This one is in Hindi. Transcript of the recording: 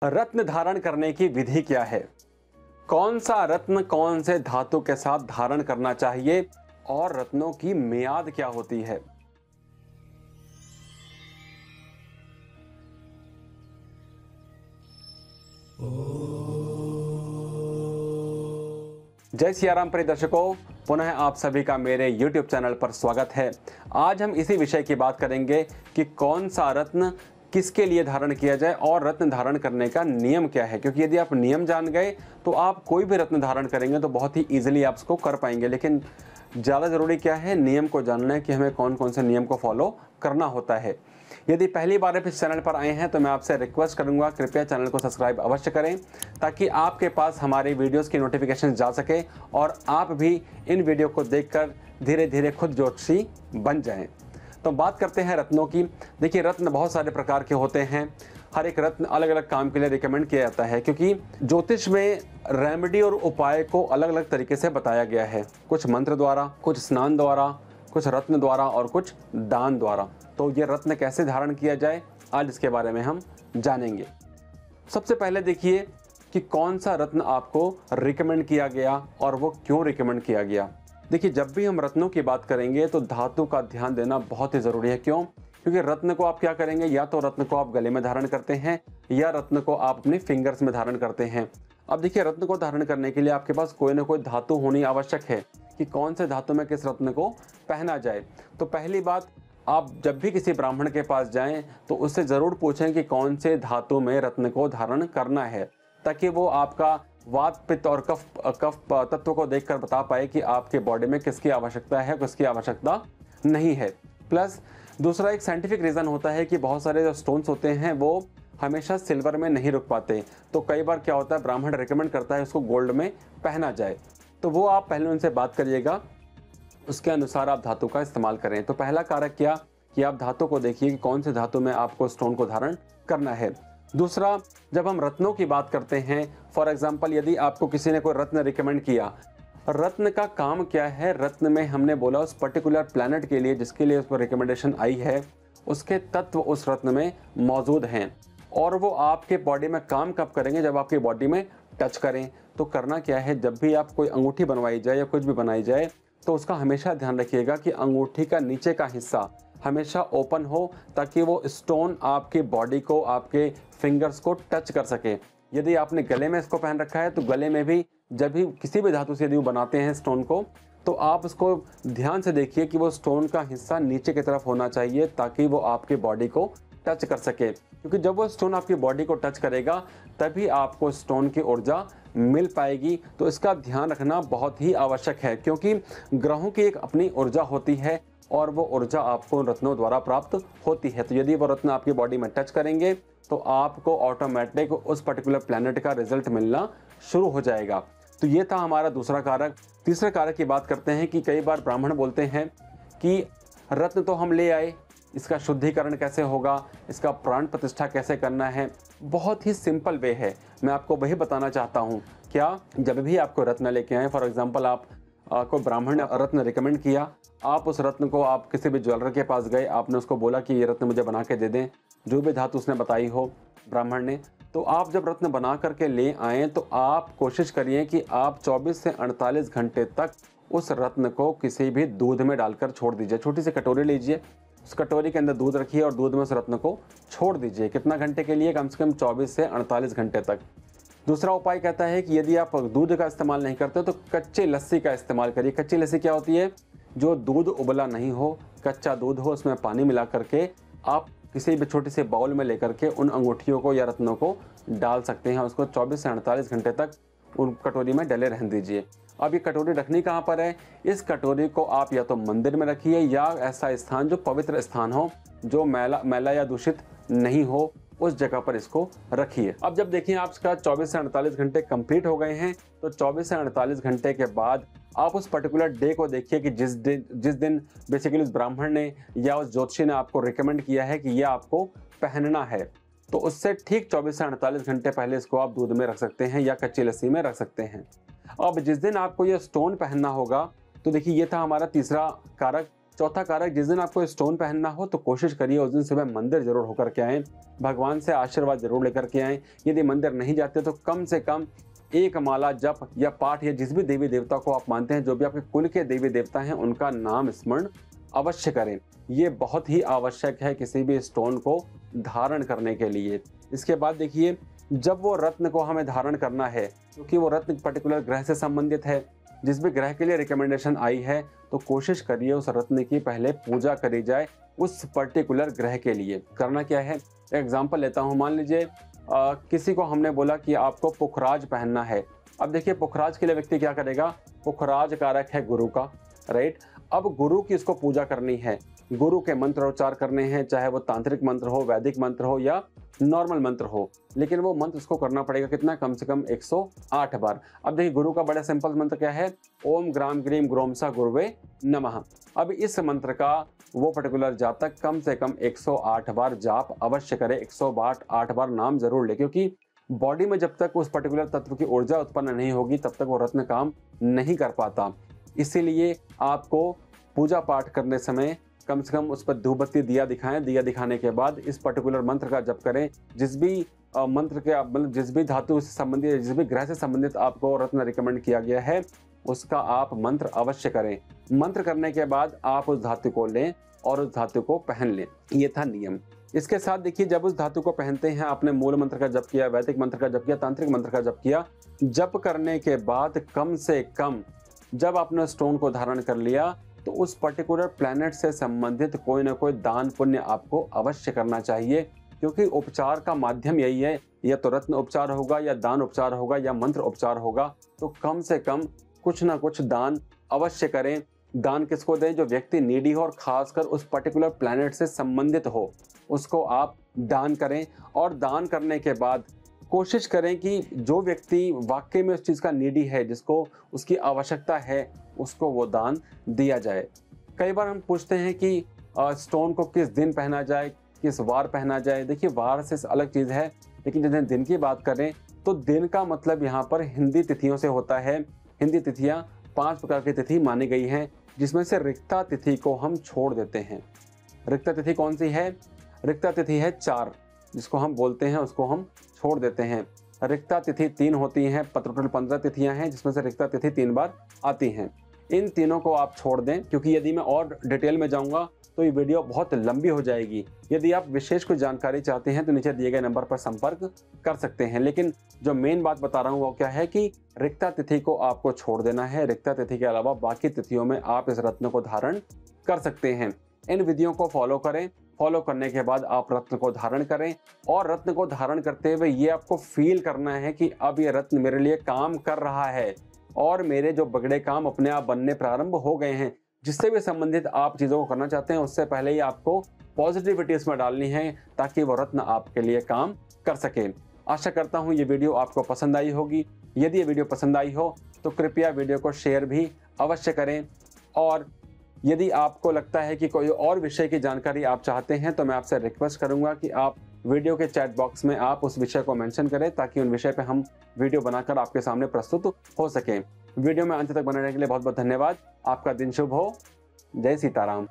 रत्न धारण करने की विधि क्या है? कौन सा रत्न कौन से धातु के साथ धारण करना चाहिए और रत्नों की मियाद क्या होती है? जय सिया राम प्रिय दर्शकों, पुनः आप सभी का मेरे YouTube चैनल पर स्वागत है। आज हम इसी विषय की बात करेंगे कि कौन सा रत्न किसके लिए धारण किया जाए और रत्न धारण करने का नियम क्या है। क्योंकि यदि आप नियम जान गए तो आप कोई भी रत्न धारण करेंगे तो बहुत ही ईजिली आप इसको कर पाएंगे। लेकिन ज़्यादा ज़रूरी क्या है, नियम को जानना है कि हमें कौन कौन से नियम को फॉलो करना होता है। यदि पहली बार आप इस चैनल पर आए हैं तो मैं आपसे रिक्वेस्ट करूंगा, कृपया चैनल को सब्सक्राइब अवश्य करें ताकि आपके पास हमारे वीडियोस की नोटिफिकेशन जा सके और आप भी इन वीडियो को देखकर धीरे धीरे खुद ज्योतिषी बन जाएं। तो बात करते हैं रत्नों की। देखिए, रत्न बहुत सारे प्रकार के होते हैं। हर एक रत्न अलग अलग काम के लिए रिकमेंड किया जाता है, क्योंकि ज्योतिष में रेमेडी और उपाय को अलग अलग तरीके से बताया गया है। कुछ मंत्र द्वारा, कुछ स्नान द्वारा, कुछ रत्न द्वारा और कुछ दान द्वारा। तो ये रत्न कैसे धारण किया जाए, आज इसके बारे में हम जानेंगे। सबसे पहले देखिए कि कौन सा रत्न आपको रिकमेंड किया गया और वो क्यों रिकमेंड किया गया। देखिए, जब भी हम रत्नों की बात करेंगे तो धातु का ध्यान देना बहुत ही ज़रूरी है। क्यों? क्योंकि रत्न को आप क्या करेंगे, या तो रत्न को आप गले में धारण करते हैं या रत्न को आप अपने फिंगर्स में धारण करते हैं। अब देखिए, रत्न को धारण करने के लिए आपके पास कोई ना कोई धातु होनी आवश्यक है कि कौन से धातु में किस रत्न को पहना जाए। तो पहली बात, आप जब भी किसी ब्राह्मण के पास जाएं तो उससे ज़रूर पूछें कि कौन से धातु में रत्न को धारण करना है, ताकि वो आपका वात, पित्त और कफ तत्व को देखकर बता पाए कि आपके बॉडी में किसकी आवश्यकता है, किसकी आवश्यकता नहीं है। प्लस दूसरा एक साइंटिफिक रीज़न होता है कि बहुत सारे जो स्टोन्स होते हैं वो हमेशा सिल्वर में नहीं रुक पाते। तो कई बार क्या होता है, ब्राह्मण रिकमेंड करता है उसको गोल्ड में पहना जाए। तो वो आप पहले उनसे बात करिएगा, उसके अनुसार आप धातु का इस्तेमाल करें। तो पहला कारक क्या कि आप धातु को देखिए कि कौन से धातु में आपको स्टोन को धारण करना है। दूसरा, जब हम रत्नों की बात करते हैं, फॉर एग्जांपल यदि आपको किसी ने कोई रत्न रिकमेंड किया, रत्न का काम क्या है, रत्न में हमने बोला उस पर्टिकुलर प्लैनेट के लिए जिसके लिए उस पर रिकमेंडेशन आई है, उसके तत्व उस रत्न में मौजूद हैं और वो आपके बॉडी में काम कब करेंगे, जब आपकी बॉडी में टच करें। तो करना क्या है, जब भी आप कोई अंगूठी बनवाई जाए या कुछ भी बनाई जाए तो उसका हमेशा ध्यान रखिएगा कि अंगूठी का नीचे का हिस्सा हमेशा ओपन हो, ताकि वो स्टोन आपकी बॉडी को, आपके फिंगर्स को टच कर सके। यदि आपने गले में इसको पहन रखा है तो गले में भी जब भी किसी भी धातु से यदि वो बनाते हैं स्टोन को, तो आप उसको ध्यान से देखिए कि वो स्टोन का हिस्सा नीचे की तरफ होना चाहिए, ताकि वो आपके बॉडी को टच कर सके। क्योंकि जब वो स्टोन आपकी बॉडी को टच करेगा तभी आपको स्टोन की ऊर्जा मिल पाएगी। तो इसका ध्यान रखना बहुत ही आवश्यक है, क्योंकि ग्रहों की एक अपनी ऊर्जा होती है और वो ऊर्जा आपको रत्नों द्वारा प्राप्त होती है। तो यदि वो रत्न आपकी बॉडी में टच करेंगे तो आपको ऑटोमेटिक उस पर्टिकुलर प्लैनेट का रिजल्ट मिलना शुरू हो जाएगा। तो ये था हमारा दूसरा कारक। तीसरे कारक की बात करते हैं कि कई बार ब्राह्मण बोलते हैं कि रत्न तो हम ले आए, इसका शुद्धिकरण कैसे होगा, इसका प्राण प्रतिष्ठा कैसे करना है। बहुत ही सिंपल वे है, मैं आपको वही बताना चाहता हूँ। क्या, जब भी आपको रत्न लेके आए, फॉर एग्जांपल आप को ब्राह्मण ने रत्न रिकमेंड किया, आप उस रत्न को आप किसी भी ज्वेलर के पास गए, आपने उसको बोला कि ये रत्न मुझे बना के दे दें, जो भी धातु उसने बताई हो ब्राह्मण ने, तो आप जब रत्न बना करके ले आएँ तो आप कोशिश करिए कि आप 24 से 48 घंटे तक उस रत्न को किसी भी दूध में डालकर छोड़ दीजिए। छोटी सी कटोरी लीजिए, उस कटोरी के अंदर दूध रखिए और दूध में उस रत्न को छोड़ दीजिए। कितना घंटे के लिए? कम से कम 24 से 48 घंटे तक। दूसरा उपाय कहता है कि यदि आप दूध का इस्तेमाल नहीं करते तो कच्चे लस्सी का इस्तेमाल करिए। कच्ची लस्सी क्या होती है? जो दूध उबला नहीं हो, कच्चा दूध हो, उसमें पानी मिला करके आप किसी भी छोटी सी बाउल में लेकर के उन अंगूठियों को या रत्नों को डाल सकते हैं। उसको 24 से 48 घंटे तक उन कटोरी में डले रहने दीजिए। अब ये कटोरी रखनी कहाँ पर है? इस कटोरी को आप या तो मंदिर में रखिए या ऐसा स्थान जो पवित्र स्थान हो, जो मैला या दूषित नहीं हो, उस जगह पर इसको रखिए। अब जब देखिए आपका 24 से 48 घंटे कंप्लीट हो गए हैं, तो 24 से 48 घंटे के बाद आप उस पर्टिकुलर डे को देखिए कि जिस दिन बेसिकली उस ब्राह्मण ने या उस ज्योतिषी ने आपको रिकमेंड किया है कि ये आपको पहनना है, तो उससे ठीक 24 से 48 घंटे पहले इसको आप दूध में रख सकते हैं या कच्ची लस्सी में रख सकते हैं। अब जिस दिन आपको ये स्टोन पहनना होगा, तो देखिए ये था हमारा तीसरा कारक चौथा कारक, जिस दिन आपको स्टोन पहनना हो तो कोशिश करिए उस दिन सुबह मंदिर जरूर होकर के आएँ, भगवान से आशीर्वाद जरूर लेकर के आएँ। यदि मंदिर नहीं जाते तो कम से कम एक माला जप या पाठ या जिस भी देवी देवता को आप मानते हैं, जो भी आपके कुल के देवी देवता हैं, उनका नाम स्मरण अवश्य करें। ये बहुत ही आवश्यक है किसी भी स्टोन को धारण करने के लिए। इसके बाद देखिए, जब वो रत्न को हमें धारण करना है, क्योंकि वो रत्न पर्टिकुलर ग्रह से संबंधित है, जिस भी ग्रह के लिए रिकमेंडेशन आई है, तो कोशिश करिए उस रत्न की पहले पूजा करी जाए उस पर्टिकुलर ग्रह के लिए। करना क्या है, एग्जाम्पल लेता हूँ। मान लीजिए किसी को हमने बोला कि आपको पुखराज पहनना है। अब देखिए, पुखराज के लिए व्यक्ति क्या करेगा, पुखराज कारक है गुरु का, राइट। अब गुरु की इसको पूजा करनी है, गुरु के मंत्र उच्चार करने हैं, चाहे वो तांत्रिक मंत्र हो, वैदिक मंत्र हो या नॉर्मल मंत्र हो, लेकिन वो मंत्र उसको करना पड़ेगा कितना, कम से कम 108 बार। अब देखिए, गुरु का बड़ा सिंपल मंत्र क्या है, ओम ग्राम ग्रीम ग्रोमसा गुरुवे नमः। अब इस मंत्र का वो पर्टिकुलर जातक कम से कम 108 बार जाप अवश्य करे, 108 बार नाम जरूर ले, क्योंकि बॉडी में जब तक उस पर्टिकुलर तत्व की ऊर्जा उत्पन्न नहीं होगी तब तक वो रत्न काम नहीं कर पाता। इसीलिए आपको पूजा पाठ करने समय कम से कम उस पर धूप बत्ती दिया दिखाएं। दिया दिखाने के बाद इस पर्टिकुलर मंत्र का जप करें। जिस भी मंत्र के मतलब जिस भी धातु से संबंधित, जिस भी ग्रह से संबंधित आपको रत्न रिकमेंड किया गया है, उसका आप मंत्र अवश्य करें। मंत्र करने के बाद आप उस धातु को लें और उस धातु को पहन लें। ये था नियम। इसके साथ देखिए, जब उस धातु को पहनते हैं, आपने मूल मंत्र का जप किया, वैदिक मंत्र का जप किया, तांत्रिक मंत्र का जप किया, जप करने के बाद कम से कम जब आपने स्टोन को धारण कर लिया तो उस पर्टिकुलर प्लैनेट से संबंधित कोई ना कोई दान पुण्य आपको अवश्य करना चाहिए, क्योंकि उपचार का माध्यम यही है, या तो रत्न उपचार होगा या दान उपचार होगा या मंत्र उपचार होगा। तो कम से कम कुछ ना कुछ दान अवश्य करें। दान किसको दें, जो व्यक्ति नीडी हो और खासकर उस पर्टिकुलर प्लैनेट से संबंधित हो, उसको आप दान करें। और दान करने के बाद कोशिश करें कि जो व्यक्ति वाकई में उस चीज़ का नीडी है, जिसको उसकी आवश्यकता है, उसको वो दान दिया जाए। कई बार हम पूछते हैं कि स्टोन को किस दिन पहना जाए, किस वार पहना जाए। देखिए, वार से अलग चीज़ है, लेकिन जब दिन की बात करें तो दिन का मतलब यहाँ पर हिंदी तिथियों से होता है। हिंदी तिथियाँ 5 प्रकार की तिथि मानी गई हैं, जिसमें से रिक्ता तिथि को हम छोड़ देते हैं। रिक्ता तिथि कौन सी है, रिक्ता तिथि है 4, जिसको हम बोलते हैं, उसको हम छोड़ देते हैं। रिक्ता तिथि 3 होती हैं, टोटल 15 तिथियां हैं, जिसमें से रिक्ता तिथि 3 बार आती हैं। इन तीनों को आप छोड़ दें, क्योंकि यदि मैं और डिटेल में जाऊंगा तो ये वीडियो बहुत लंबी हो जाएगी। यदि आप विशेष कुछ जानकारी चाहते हैं तो नीचे दिए गए नंबर पर संपर्क कर सकते हैं। लेकिन जो मेन बात बता रहा हूँ वो क्या है कि रिक्ता तिथि को आपको छोड़ देना है। रिक्ता तिथि के अलावा बाकी तिथियों में आप इस रत्न को धारण कर सकते हैं। इन विधियों को फॉलो करें। फॉलो करने के बाद आप रत्न को धारण करें, और रत्न को धारण करते हुए ये आपको फील करना है कि अब ये रत्न मेरे लिए काम कर रहा है और मेरे जो बिगड़े काम अपने आप बनने प्रारंभ हो गए हैं। जिससे भी संबंधित आप चीज़ों को करना चाहते हैं, उससे पहले ही आपको पॉजिटिविटी इसमें डालनी है, ताकि वो रत्न आपके लिए काम कर सके। आशा करता हूँ ये वीडियो आपको पसंद आई होगी। यदि ये वीडियो पसंद आई हो तो कृपया वीडियो को शेयर भी अवश्य करें, और यदि आपको लगता है कि कोई और विषय की जानकारी आप चाहते हैं तो मैं आपसे रिक्वेस्ट करूंगा कि आप वीडियो के चैट बॉक्स में आप उस विषय को मेंशन करें, ताकि उन विषय पे हम वीडियो बनाकर आपके सामने प्रस्तुत हो सकें। वीडियो में अंत तक बने रहने के लिए बहुत बहुत धन्यवाद। आपका दिन शुभ हो। जय सीताराम।